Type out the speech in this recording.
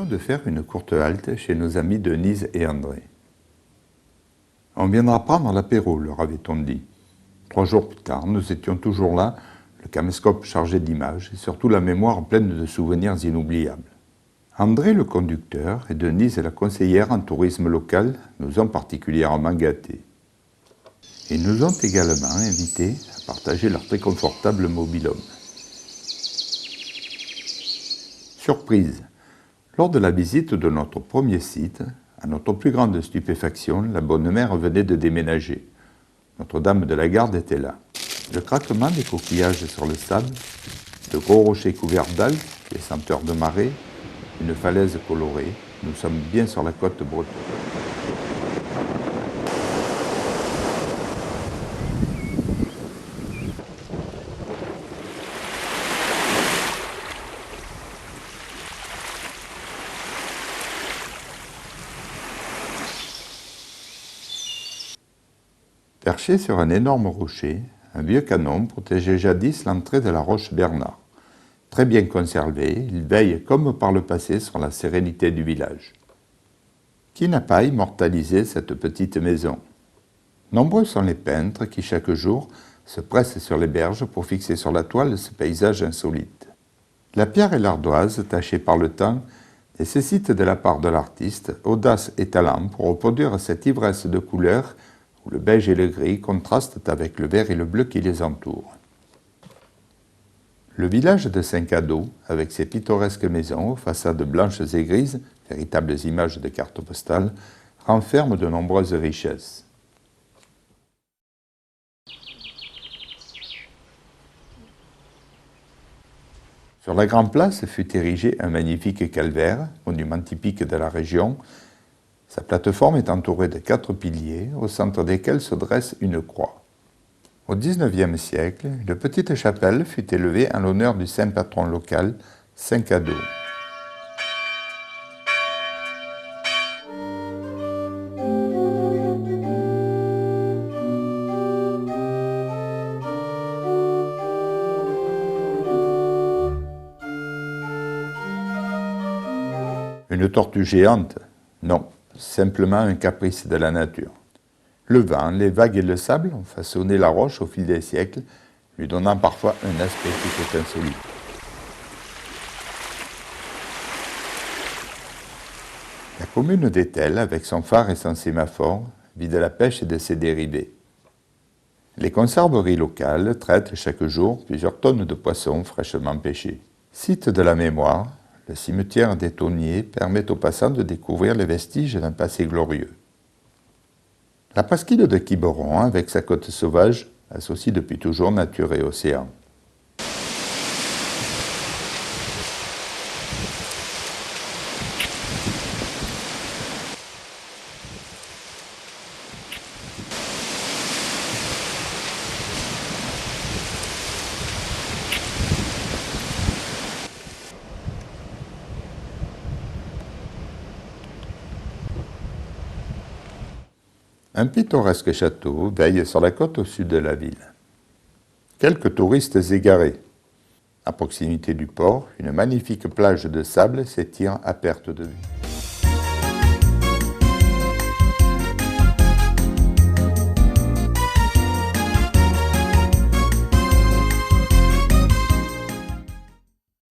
venions de faire une courte halte chez nos amis Denise et André. On viendra prendre l'apéro, leur avait-on dit. 3 jours plus tard, nous étions toujours là, le caméscope chargé d'images et surtout la mémoire pleine de souvenirs inoubliables. André, le conducteur, et Denise, la conseillère en tourisme local, nous ont particulièrement gâtés. Ils nous ont également invités à partager leur très confortable mobil-home. Surprise! Lors de la visite de notre premier site, à notre plus grande stupéfaction, la bonne mère venait de déménager. Notre-Dame de la Garde était là. Le craquement des coquillages sur le sable, de gros rochers couverts d'algues, les senteurs de marée, une falaise colorée, nous sommes bien sur la côte bretonne. Perché sur un énorme rocher, un vieux canon protégeait jadis l'entrée de la roche Bernard. Très bien conservé, il veille comme par le passé sur la sérénité du village. Qui n'a pas immortalisé cette petite maison? Nombreux sont les peintres qui, chaque jour, se pressent sur les berges pour fixer sur la toile ce paysage insolite. La pierre et l'ardoise, tachées par le temps, nécessitent de la part de l'artiste audace et talent pour reproduire cette ivresse de couleurs où le beige et le gris contrastent avec le vert et le bleu qui les entourent. Le village de Saint-Cado, avec ses pittoresques maisons aux façades blanches et grises, véritables images de cartes postales, renferme de nombreuses richesses. Sur la grande place fut érigé un magnifique calvaire, monument typique de la région. Sa plateforme est entourée de 4 piliers, au centre desquels se dresse une croix. Au XIXe siècle, une petite chapelle fut élevée en l'honneur du saint patron local, Saint-Cado. Une tortue géante? Non, simplement un caprice de la nature. Le vent, les vagues et le sable ont façonné la roche au fil des siècles, lui donnant parfois un aspect tout insolite. La commune d'Étel, avec son phare et son sémaphore, vit de la pêche et de ses dérivés. Les conserveries locales traitent chaque jour plusieurs tonnes de poissons fraîchement pêchés. Site de la mémoire, le cimetière des Tonniers permet aux passants de découvrir les vestiges d'un passé glorieux. La presqu'île de Quiberon, avec sa côte sauvage, associe depuis toujours nature et océan. Un pittoresque château veille sur la côte au sud de la ville. Quelques touristes égarés. À proximité du port, une magnifique plage de sable s'étire à perte de vue.